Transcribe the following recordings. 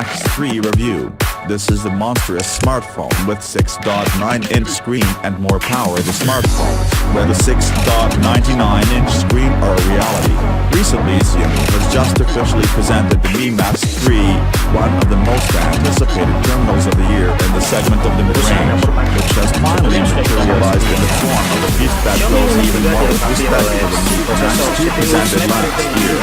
Max 3 review. This is the monstrous smartphone with 6.9-inch screen and more power. The smartphones with a 6.99-inch screen are a reality. Recently, Xiaomi has just officially presented the Mi Max 3, one of the most anticipated terminals of the year in the segment of the mid-range, which has finally materialized in the form of a piece that goes even more with respect to the Mi Max 2 presented last year.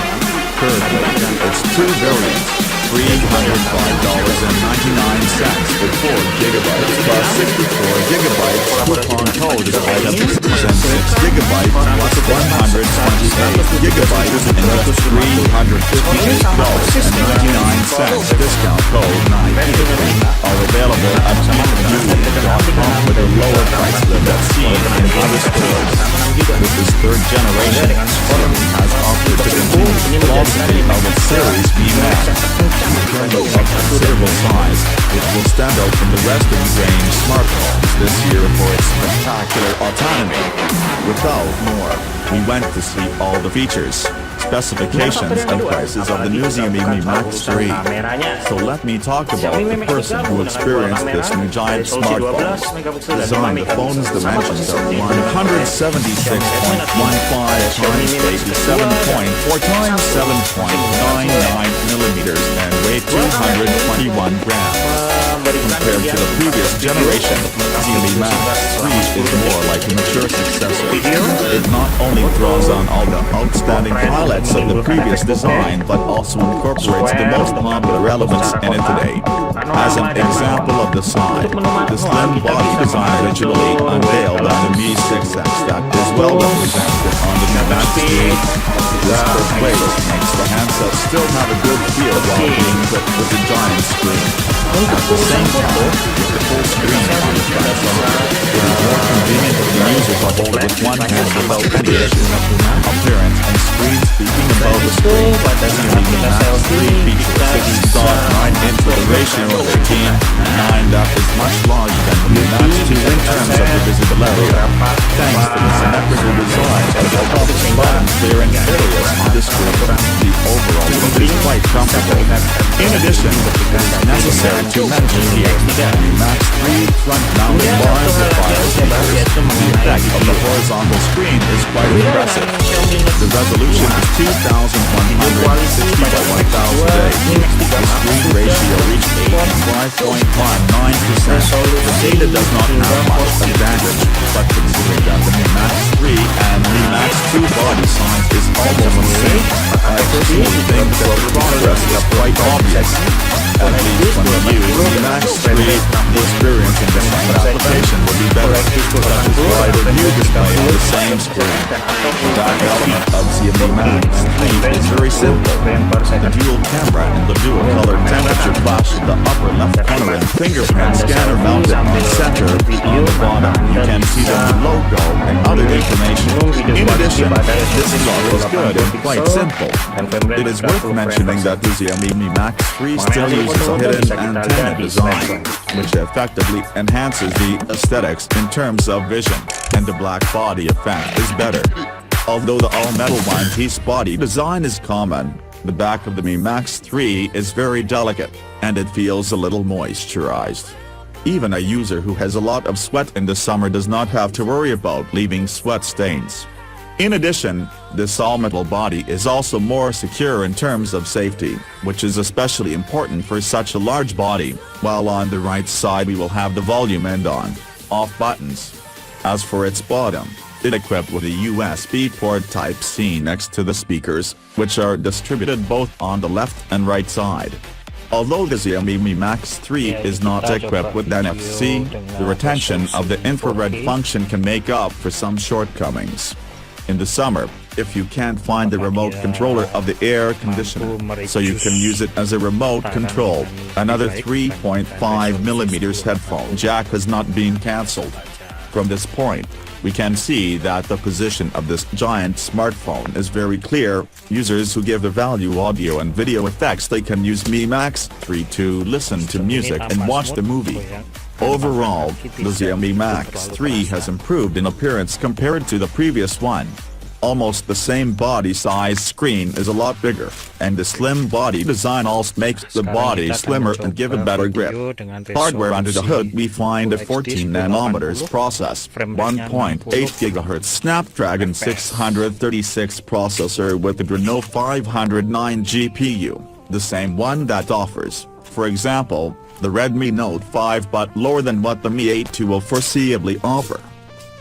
Currently, it's two variants, $305.99 with 4GB plus 64GB coupon code is item 6 and 6GB plus 128GB and just $358.99 discount code 9 are available at JioMi.com with a lower price than that's seen in other stores. With this third generation, Xiaomi has offered to continue the philosophy of its series Mi Max. In terms of considerable size, it will stand out from the rest of the range smartphones this year for its spectacular autonomy. Without more, we went to see all the features, specifications and prices of the new Xiaomi Mi Max 3. So let me talk about the person who experienced this new giant smartphone. Design: the phone's dimensions are 176.15 x 87.4 x 7.99 millimeters and weight 221 grams. Compared to the previous generation, Xiaomi Max 3 is more like a mature successor. It not only draws on all the outstanding highlights of the previous design but also incorporates the most popular elements in it today. As an example of the side, the slim body design originally unveiled on the Mi 6X that is well represented on the Mi Max 3. This display makes the handset still have a good feel while being equipped with a giant screen. At the same time, with the full screen on the front side, it is more convenient for the user to hold it with one hand without any issue. Appearance and screen. Speaking about the screen, the Xiaomi Mi Max 3 features 6.9-inch with a ratio of 18:9 that is much larger than the Mi Max 2 in terms of the visibility. Thanks to the symmetrical design of the top and bottom clearance areas on the screen, the overall look is quite comfortable. In addition, it is necessary to mention here that Mi Max 3 front-mounted bar amplifiers features. The effect of the horizontal screen is quite impressive. The resolution is 2160 by 1080. The screen ratio reached 85.19%. The data does not have much advantage, but considering that the Mi Max 3 and Mi Max 2 body size is almost the same, I personally think that the progress is quite obvious. At least when you use Mi Max 3, the experience in the same application will be better, such as why the new display on the same screen. The back element of Xiaomi Max 3 is very simple. The dual camera and the dual color temperature flash in the upper left corner and fingerprint scanner mounted on the center. On the bottom, you can see the logo and other information. In addition, this lock is good and quite simple. It is worth mentioning that the Xiaomi Mi Max 3 still uses a hidden antenna design, which effectively enhances the aesthetics in terms of vision, and the black body effect is better. Although the all-metal one-piece body design is common, the back of the Mi Max 3 is very delicate, and it feels a little moisturized. Even a user who has a lot of sweat in the summer does not have to worry about leaving sweat stains. In addition, this all-metal body is also more secure in terms of safety, which is especially important for such a large body, while on the right side we will have the volume and on/off buttons. As for its bottom, it equipped with a USB port Type-C next to the speakers, which are distributed both on the left and right side. Although the Xiaomi Mi Max 3 is not equipped with NFC, the retention of the infrared function can make up for some shortcomings. In the summer, if you can't find the remote controller of the air conditioner, so you can use it as a remote control, another 3.5mm headphone jack has not been cancelled. From this point, we can see that the position of this giant smartphone is very clear. Users who give the value audio and video effects, they can use Mi Max 3 to listen to music and watch the movie. Overall, the Xiaomi Max 3 has improved in appearance compared to the previous one. almost the same body size screen is a lot bigger, and the slim body design also makes the body slimmer and give a better grip. Hardware under the hood, we find a 14 nanometers process, 1.8 GHz Snapdragon 636 processor with the Adreno 509 GPU, the same one that offers, for example, the Redmi Note 5 but lower than what the Mi 8 2 will foreseeably offer.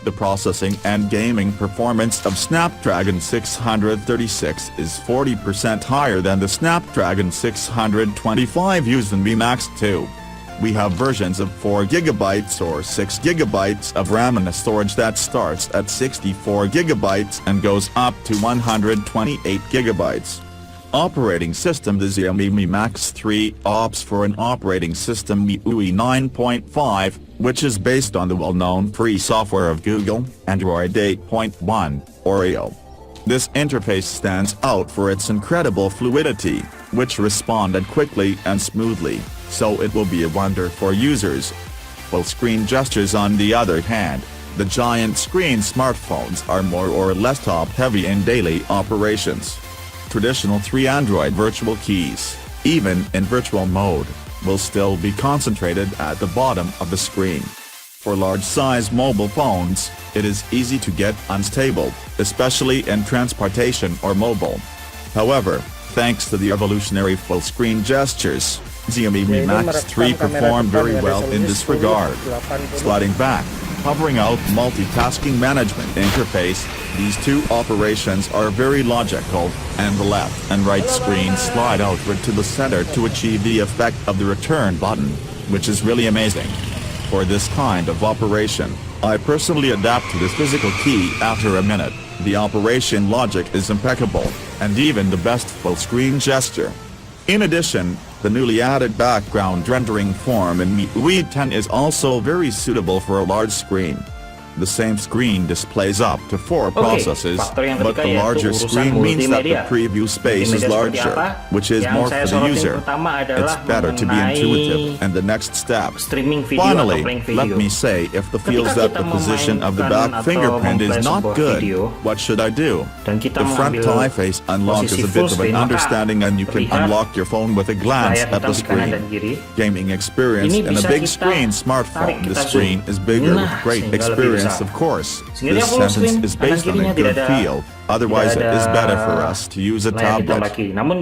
The processing and gaming performance of Snapdragon 636 is 40% higher than the Snapdragon 625 used in Mi Max 2. We have versions of 4GB or 6GB of RAM and a storage that starts at 64GB and goes up to 128GB. Operating system: the Xiaomi Mi Max 3 opts for an operating system MIUI 9.5, which is based on the well-known free software of Google, Android 8.1, Oreo. This interface stands out for its incredible fluidity, which responded quickly and smoothly, so it will be a wonder for users. Full-screen gestures, on the other hand, the giant screen smartphones are more or less top-heavy in daily operations. Traditional 3 Android virtual keys, even in virtual mode, will still be concentrated at the bottom of the screen. For large-size mobile phones, it is easy to get unstable, especially in transportation or mobile. However, thanks to the evolutionary full-screen gestures, Xiaomi Mi Max 3 performed very well in this regard. Sliding back, hovering out, multitasking management interface, these two operations are very logical, and the left and right screen slide outward to the center to achieve the effect of the return button, which is really amazing. For this kind of operation, I personally adapt to this physical key after a minute. The operation logic is impeccable, and even the best full-screen gesture. In addition, the newly added background rendering form in MIUI 10 is also very suitable for a large screen. The same screen displays up to 4 processes, but the larger screen means that the preview space is larger, which is more for the user. It's better to be intuitive and the next step. Finally, let me say, if the feels that the position of the back fingerprint is not good, what should I do? The front tie face unlock is a bit of an understanding, and you can unlock your phone with a glance at the screen. Gaming experience in a big screen smartphone. The screen is bigger with great experience. Of course, this sentence is based on a good feel, otherwise it is better for us to use a tablet.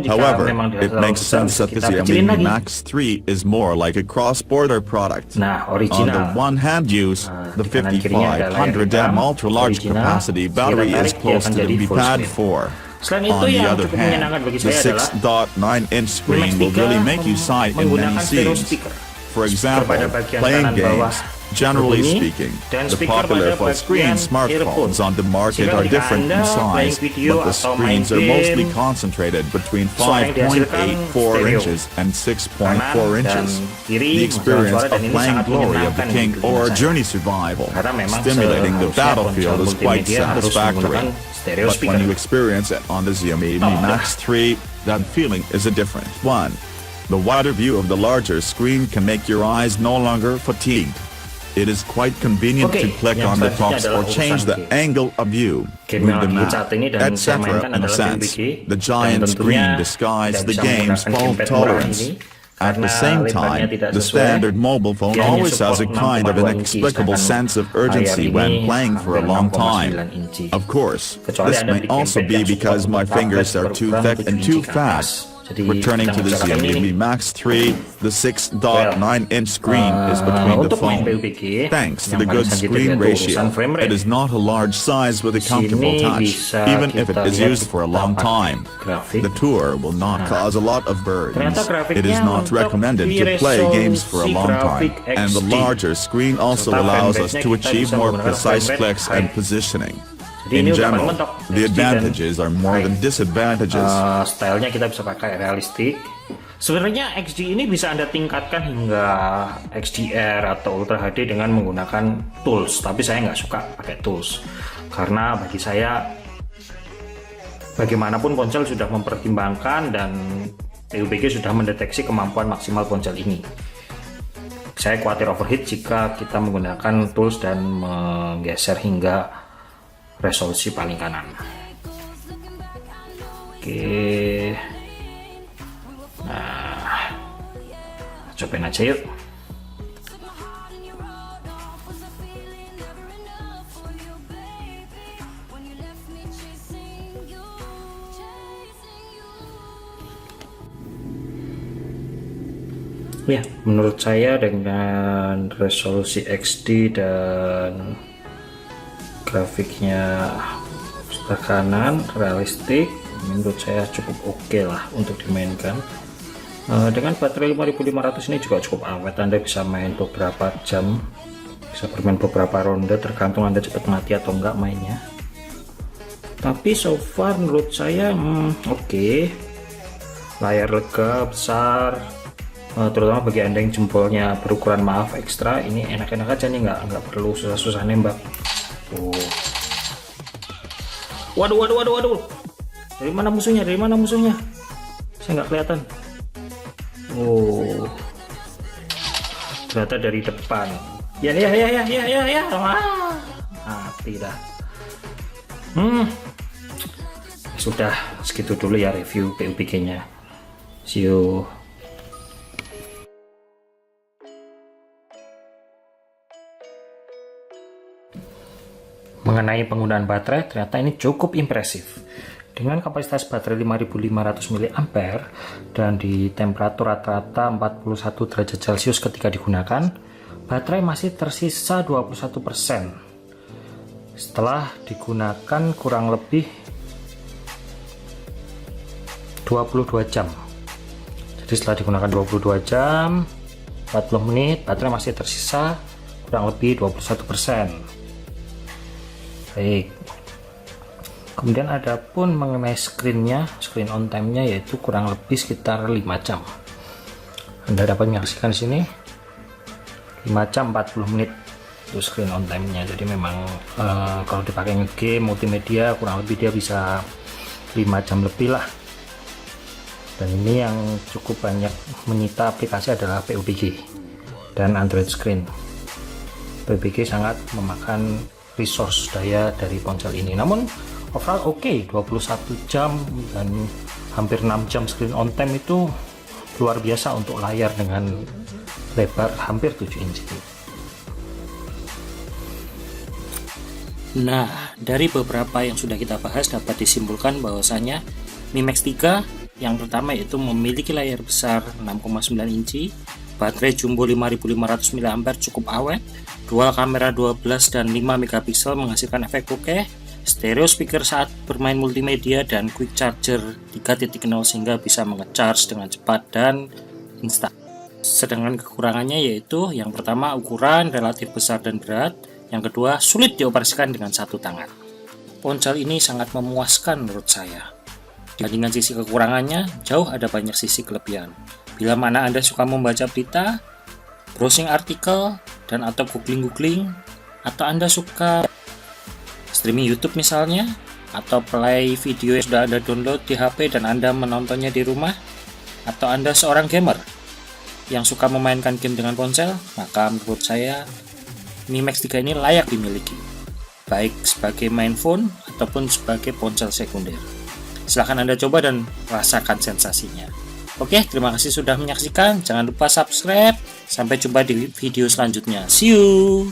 However, it makes sense that the Xiaomi Mi Max 3 is more like a cross-border product. On the one hand, use the 5500 mAh ultra-large capacity battery is close to the Mi Pad 4. On the other hand, the 6.9-inch screen will really make you sigh in many scenes. For example, playing games. Generally speaking, the popular full-screen smartphones on the market are different in size, but the screens are mostly concentrated between 5.84 inches and 6.4 inches. The experience of playing Glory of the King or Journey Survival, stimulating the battlefield, is quite satisfactory. But when you experience it on the Xiaomi Mi Max 3, that feeling is a different one. The wider view of the larger screen can make your eyes no longer fatigued. It is quite convenient to click on the tops or change the angle of view, move the map, etc. In a sense, the giant screen disguises the game's fault tolerance. At the same time, the standard mobile phone always has a kind of inexplicable sense of urgency when playing for a long time. Of course, this may also be because my fingers are too thick and too fast. Returning to the Xiaomi Mi Max 3, the 6.9-inch screen is between the phone. Thanks to the good screen ratio, it is not a large size with a comfortable touch, even if it is used for a long time. The tour will not cause a lot of burdens. It is not recommended to play games for a long time, and the larger screen also allows us to achieve more precise clicks and positioning. In general, the advantages are more than disadvantages. Stylenya kita bisa pakai realistik. Sebenarnya XD ini bisa Anda tingkatkan hingga XDR atau Ultra HD dengan menggunakan tools, tapi saya nggak suka pakai tools karena bagi saya bagaimanapun ponsel sudah mempertimbangkan dan PUBG sudah mendeteksi kemampuan maksimal ponsel ini. Saya khawatir overheat jika kita menggunakan tools dan menggeser hingga resolusi paling kanan. Oke, nah cobain aja yuk. Ya, menurut saya dengan resolusi XD dan grafiknya sebelah kanan realistik, menurut saya cukup oke lah untuk dimainkan. Dengan baterai 5500 ini juga cukup awet, Anda bisa main beberapa jam, bisa bermain beberapa ronde tergantung Anda cepat mati atau enggak mainnya. Tapi so far menurut saya oke. Layar lega, besar, terutama bagi Anda yang jempolnya berukuran maaf ekstra, ini enak-enak aja nih, nggak perlu susah-susah nembak. Waduh, dari mana musuhnya, saya nggak kelihatan. Ternyata dari depan. Ya, mati dah. Sudah segitu dulu ya review PUBG nya. See you. Mengenai penggunaan baterai, ternyata ini cukup impresif. Dengan kapasitas baterai 5500 mAh dan di temperatur rata-rata 41 derajat Celcius ketika digunakan, baterai masih tersisa 21% setelah digunakan kurang lebih 22 jam. Jadi setelah digunakan 22 jam 40 menit, baterai masih tersisa kurang lebih 21%. Baik, kemudian ada pun mengenai screen on time nya yaitu kurang lebih sekitar 5 jam. Anda dapat menyaksikan di sini 5 jam 40 menit itu screen on time nya. Jadi memang kalau dipakai ngegame multimedia kurang lebih dia bisa 5 jam lebih lah. Dan ini yang cukup banyak menyita aplikasi adalah PUBG dan Android screen. PUBG sangat memakan resource daya dari ponsel ini, namun overall oke, 21 jam dan hampir 6 jam screen on time itu luar biasa untuk layar dengan lebar hampir 7 inci. Nah, dari beberapa yang sudah kita bahas dapat disimpulkan bahwasanya Mi Max 3 yang pertama yaitu memiliki layar besar 6,9 inci, baterai jumbo 5500 mAh cukup awet, dual kamera 12 dan 5 megapiksel menghasilkan efek bokeh, stereo speaker saat bermain multimedia, dan quick charger 3.0 sehingga bisa mengecharge dengan cepat dan instan. Sedangkan kekurangannya yaitu yang pertama ukuran relatif besar dan berat, yang kedua sulit dioperasikan dengan satu tangan. Ponsel ini sangat memuaskan menurut saya. Dibandingkan sisi kekurangannya, jauh ada banyak sisi kelebihan. Bila mana Anda suka membaca berita, browsing artikel, dan atau googling, atau Anda suka streaming YouTube misalnya, atau play video yang sudah Anda download di HP dan Anda menontonnya di rumah, atau Anda seorang gamer yang suka memainkan game dengan ponsel, maka menurut saya Mi Max 3 ini layak dimiliki, baik sebagai main phone ataupun sebagai ponsel sekunder. Silahkan Anda coba dan rasakan sensasinya. Oke, terima kasih sudah menyaksikan. Jangan lupa subscribe. Sampai jumpa di video selanjutnya. See you.